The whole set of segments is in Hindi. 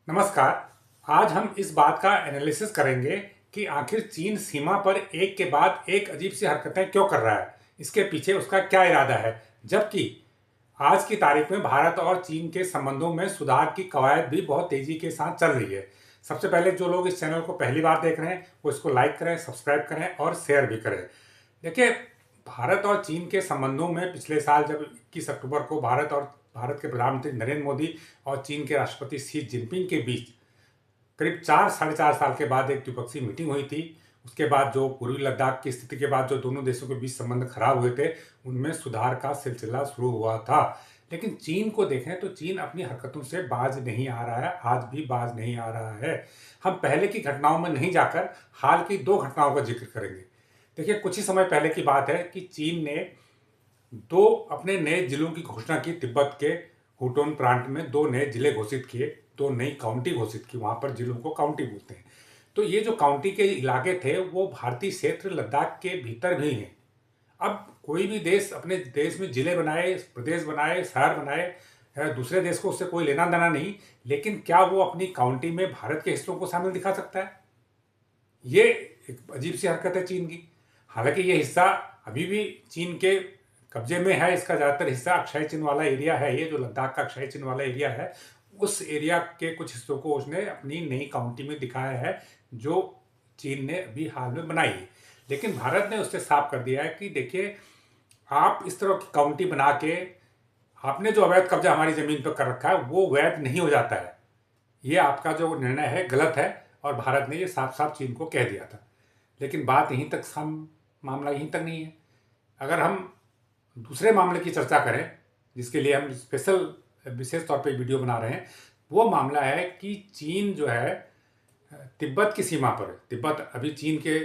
नमस्कार। आज हम इस बात का एनालिसिस करेंगे कि आखिर चीन सीमा पर एक के बाद एक अजीब सी हरकतें क्यों कर रहा है, इसके पीछे उसका क्या इरादा है। जबकि आज की तारीख में भारत और चीन के संबंधों में सुधार की कवायद भी बहुत तेजी के साथ चल रही है। सबसे पहले जो लोग इस चैनल को पहली बार देख रहे हैं वो इसको लाइक करें, सब्सक्राइब करें और शेयर भी करें। देखिए, भारत और चीन के संबंधों में पिछले साल जब 21 अक्टूबर को भारत के प्रधानमंत्री नरेंद्र मोदी और चीन के राष्ट्रपति शी जिनपिंग के बीच करीब 4 साढ़े 4 साल के बाद एक द्विपक्षीय मीटिंग हुई थी। उसके बाद जो पूर्वी लद्दाख की स्थिति के बाद जो दोनों देशों के बीच संबंध खराब हुए थे, उनमें सुधार का सिलसिला शुरू हुआ था। लेकिन चीन को देखें तो चीन अपनी हरकतों से बाज नहीं आ रहा है, आज भी बाज नहीं आ रहा है। हम पहले की घटनाओं में नहीं जाकर हाल की 2 घटनाओं का जिक्र करेंगे। देखिए, कुछ ही समय पहले की बात है कि चीन ने 2 अपने नए जिलों की घोषणा की। तिब्बत के हुटोन प्रांत में 2 नए जिले घोषित किए, 2 नई काउंटी घोषित की। वहां पर जिलों को काउंटी बोलते हैं। तो ये जो काउंटी के इलाके थे वो भारतीय क्षेत्र लद्दाख के भीतर भी हैं। अब कोई भी देश अपने देश में जिले बनाए, प्रदेश बनाए, शहर बनाए, दूसरे देश को उससे कोई लेना देना नहीं, लेकिन क्या वो अपनी काउंटी में भारत के हिस्सों को शामिल दिखा सकता है? ये एक अजीब सी हरकत है चीन की। हालांकि ये हिस्सा अभी भी चीन के कब्जे में है। इसका ज़्यादातर हिस्सा अक्षय चिन्ह वाला एरिया है। ये जो लद्दाख का अक्षय चिन्ह वाला एरिया है, उस एरिया के कुछ हिस्सों को उसने अपनी नई काउंटी में दिखाया है, जो चीन ने अभी हाल में बनाई है। लेकिन भारत ने उससे साफ कर दिया है कि देखिए, आप इस तरह की काउंटी बना के आपने जो अवैध कब्जा हमारी ज़मीन पर कर रखा है वो वैध नहीं हो जाता है। ये आपका जो निर्णय है गलत है, और भारत ने ये साफ साफ चीन को कह दिया था। लेकिन बात यहीं तक मामला यहीं तक नहीं है। अगर हम दूसरे मामले की चर्चा करें, जिसके लिए हम विशेष तौर पे वीडियो बना रहे हैं, वो मामला है कि चीन जो है तिब्बत की सीमा पर, तिब्बत अभी चीन के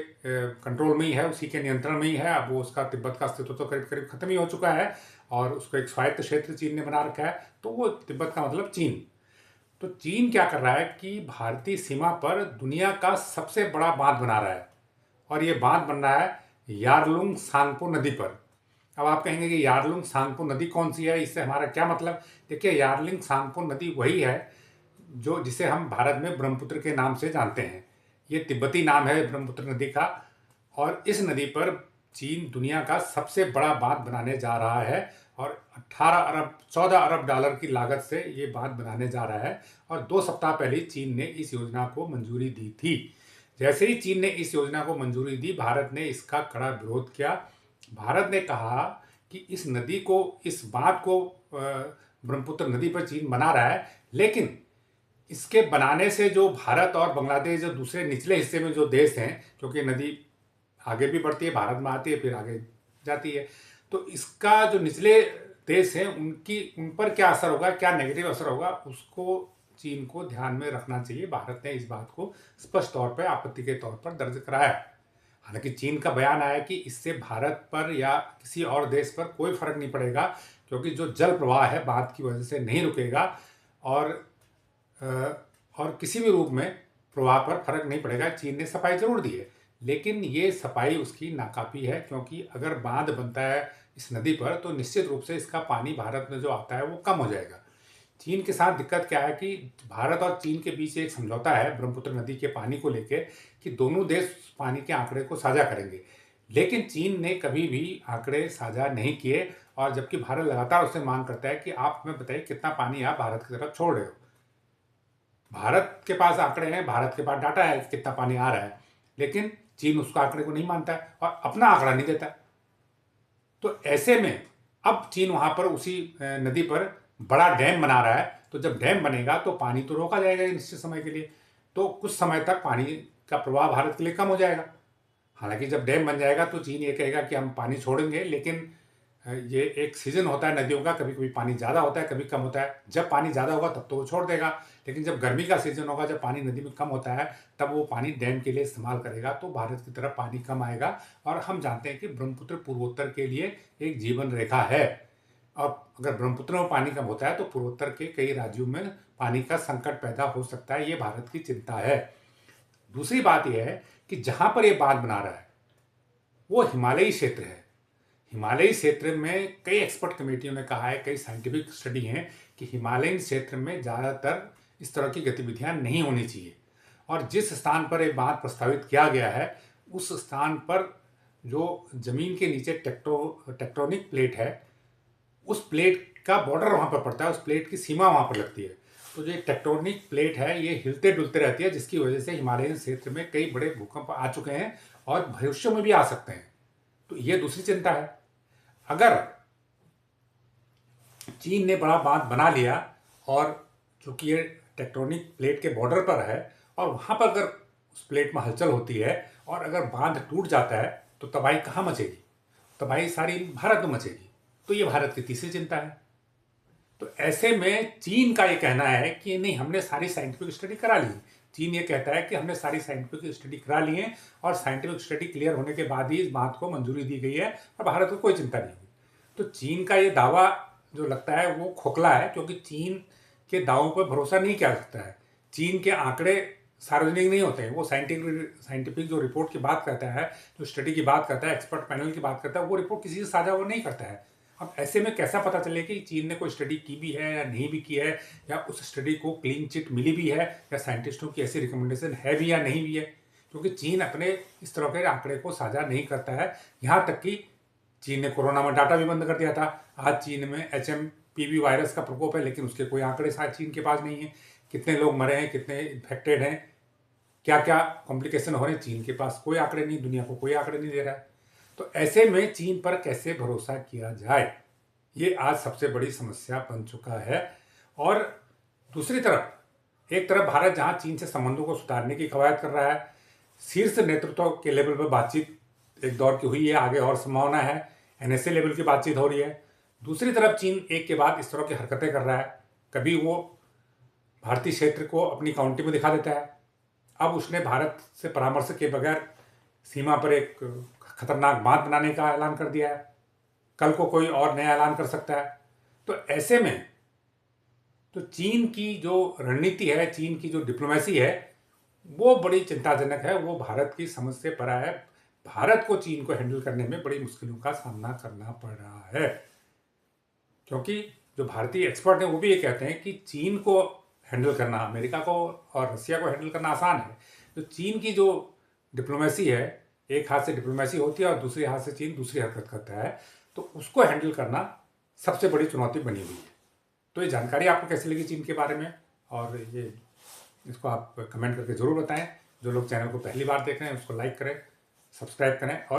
कंट्रोल में ही है, उसी के नियंत्रण में ही है। अब वो उसका तिब्बत का अस्तित्व तो करीब करीब खत्म ही हो चुका है और उसको एक स्वायत्त क्षेत्र चीन ने बना रखा है। तो वो तिब्बत का मतलब चीन। तो चीन क्या कर रहा है कि भारतीय सीमा पर दुनिया का सबसे बड़ा बांध बना रहा है, और ये बांध बन रहा है यारलुंग सांगपो नदी पर। अब आप कहेंगे कि यारलुंग सांगपो नदी कौन सी है, इससे हमारा क्या मतलब? देखिए, यारलुंग सांगपो नदी वही है जो जिसे हम भारत में ब्रह्मपुत्र के नाम से जानते हैं। ये तिब्बती नाम है ब्रह्मपुत्र नदी का, और इस नदी पर चीन दुनिया का सबसे बड़ा बांध बनाने जा रहा है, और 14 अरब डॉलर की लागत से ये बांध बनाने जा रहा है। और 2 सप्ताह पहले चीन ने इस योजना को मंजूरी दी थी। जैसे ही चीन ने इस योजना को मंजूरी दी, भारत ने इसका कड़ा विरोध किया। भारत ने कहा कि इस बांध को ब्रह्मपुत्र नदी पर चीन बना रहा है, लेकिन इसके बनाने से जो भारत और बांग्लादेश, जो दूसरे निचले हिस्से में जो देश हैं, क्योंकि नदी आगे भी बढ़ती है, भारत में आती है, फिर आगे जाती है, तो इसका जो निचले देश हैं उन पर क्या असर होगा, क्या नेगेटिव असर होगा, उसको चीन को ध्यान में रखना चाहिए। भारत ने इस बात को स्पष्ट तौर पर आपत्ति के तौर पर दर्ज कराया। हालांकि चीन का बयान आया कि इससे भारत पर या किसी और देश पर कोई फर्क नहीं पड़ेगा, क्योंकि जो जल प्रवाह है बांध की वजह से नहीं रुकेगा, और और किसी भी रूप में प्रवाह पर फर्क नहीं पड़ेगा। चीन ने सफाई जरूर दी है, लेकिन ये सफाई उसकी नाकाफी है, क्योंकि अगर बांध बनता है इस नदी पर तो निश्चित रूप से इसका पानी भारत में जो आता है वो कम हो जाएगा। चीन के साथ दिक्कत क्या है कि भारत और चीन के बीच एक समझौता है ब्रह्मपुत्र नदी के पानी को लेकर, कि दोनों देश पानी के आंकड़े को साझा करेंगे। लेकिन चीन ने कभी भी आंकड़े साझा नहीं किए, और जबकि भारत लगातार उससे मांग करता है कि आप हमें बताइए कितना पानी आप भारत की तरफ छोड़ रहे हो। भारत के पास आंकड़े हैं, भारत के पास डाटा है कि कितना पानी आ रहा है, लेकिन चीन उसका आंकड़े को नहीं मानता है और अपना आंकड़ा नहीं देता। तो ऐसे में अब चीन वहां पर उसी नदी पर बड़ा डैम बना रहा है। तो जब डैम बनेगा तो पानी तो रोका जाएगा निश्चित समय के लिए, तो कुछ समय तक पानी का प्रवाह भारत के लिए कम हो जाएगा। हालांकि जब डैम बन जाएगा तो चीन ये कहेगा कि हम पानी छोड़ेंगे, लेकिन ये एक सीजन होता है नदियों का, कभी कभी पानी ज़्यादा होता है, कभी कम होता है। जब पानी ज़्यादा होगा तब तो वो छोड़ देगा, लेकिन जब गर्मी का सीजन होगा, जब पानी नदी में कम होता है, तब वो पानी डैम के लिए इस्तेमाल करेगा, तो भारत की तरफ पानी कम आएगा। और हम जानते हैं कि ब्रह्मपुत्र पूर्वोत्तर के लिए एक जीवन रेखा है, और अगर ब्रह्मपुत्र में पानी कम होता है तो पूर्वोत्तर के कई राज्यों में पानी का संकट पैदा हो सकता है। ये भारत की चिंता है। दूसरी बात यह है कि जहां पर यह बांध बना रहा है वो हिमालयी क्षेत्र है। हिमालयी क्षेत्र में कई एक्सपर्ट कमेटियों ने कहा है, कई साइंटिफिक स्टडी हैं कि हिमालयन क्षेत्र में ज़्यादातर इस तरह की गतिविधियां नहीं होनी चाहिए। और जिस स्थान पर ये बांध प्रस्तावित किया गया है उस स्थान पर जो जमीन के नीचे टेक्टोनिक प्लेट है, उस प्लेट का बॉर्डर वहां पर पड़ता है, उस प्लेट की सीमा वहां पर लगती है। तो जो टेक्टोनिक प्लेट है ये हिलते डुलते रहती है, जिसकी वजह से हिमालयन क्षेत्र में कई बड़े भूकंप आ चुके हैं और भविष्य में भी आ सकते हैं। तो ये दूसरी चिंता है। अगर चीन ने बड़ा बांध बना लिया और चूंकि ये टेक्टोनिक प्लेट के बॉर्डर पर है और वहां पर अगर उस प्लेट में हलचल होती है और अगर बांध टूट जाता है तो तबाही कहाँ मचेगी? तबाही सारी भारत में मचेगी। तो ये भारत की तीसरी चिंता है। तो ऐसे में चीन का ये कहना है कि नहीं, हमने सारी साइंटिफिक स्टडी करा ली। चीन ये कहता है कि हमने सारी साइंटिफिक स्टडी करा ली है और साइंटिफिक स्टडी क्लियर होने के बाद ही इस बात को मंजूरी दी गई है और भारत को कोई चिंता नहीं हुई। तो चीन का ये दावा जो लगता है वो खोखला है, क्योंकि चीन के दावों पर भरोसा नहीं किया सकता है। चीन के आंकड़े सार्वजनिक नहीं होते हैं। वो साइंटिफिक जो रिपोर्ट की बात करता है, जो स्टडी की बात करता है, एक्सपर्ट पैनल की बात करता है, वो रिपोर्ट किसी से साझा वो नहीं करता है। अब ऐसे में कैसा पता चले कि चीन ने कोई स्टडी की भी है या नहीं भी की है, या उस स्टडी को क्लीन चिट मिली भी है, या साइंटिस्टों की ऐसी रिकमेंडेशन है भी या नहीं भी है? क्योंकि चीन अपने इस तरह के आंकड़े को साझा नहीं करता है। यहाँ तक कि चीन ने कोरोना में डाटा भी बंद कर दिया था। आज चीन में HMPV वायरस का प्रकोप है, लेकिन उसके कोई आंकड़े शायद चीन के पास नहीं है। कितने लोग मरे हैं, कितने इन्फेक्टेड हैं, क्या क्या कॉम्प्लिकेशन हो रहे हैं, चीन के पास कोई आंकड़े नहीं, दुनिया को कोई आंकड़े नहीं दे रहा है। तो ऐसे में चीन पर कैसे भरोसा किया जाए, ये आज सबसे बड़ी समस्या बन चुका है। और दूसरी तरफ एक तरफ भारत जहां चीन से संबंधों को सुधारने की कवायद कर रहा है, शीर्ष नेतृत्व के लेवल पर बातचीत एक दौर की हुई है, आगे और संभावना है, NSA लेवल की बातचीत हो रही है। दूसरी तरफ चीन एक के बाद इस तरह की हरकतें कर रहा है। कभी वो भारतीय क्षेत्र को अपनी काउंटी में दिखा देता है। अब उसने भारत से परामर्श के बगैर सीमा पर एक खतरनाक बांध बनाने का ऐलान कर दिया है। कल को कोई और नया ऐलान कर सकता है। तो ऐसे में तो चीन की जो रणनीति है, चीन की जो डिप्लोमेसी है, वो बड़ी चिंताजनक है। वो भारत की समझ से परा है। भारत को चीन को हैंडल करने में बड़ी मुश्किलों का सामना करना पड़ रहा है, क्योंकि जो भारतीय एक्सपर्ट हैं वो भी ये कहते हैं कि चीन को हैंडल करना, अमेरिका को और रसिया को हैंडल करना आसान है। तो चीन की जो डिप्लोमेसी है, एक हाथ से डिप्लोमेसी होती है और दूसरे हाथ से चीन दूसरी हरकत करता है, तो उसको हैंडल करना सबसे बड़ी चुनौती बनी हुई है। तो ये जानकारी आपको कैसी लगी चीन के बारे में, और ये इसको आप कमेंट करके ज़रूर बताएं। जो लोग चैनल को पहली बार देख रहे हैं उसको लाइक करें, सब्सक्राइब करें और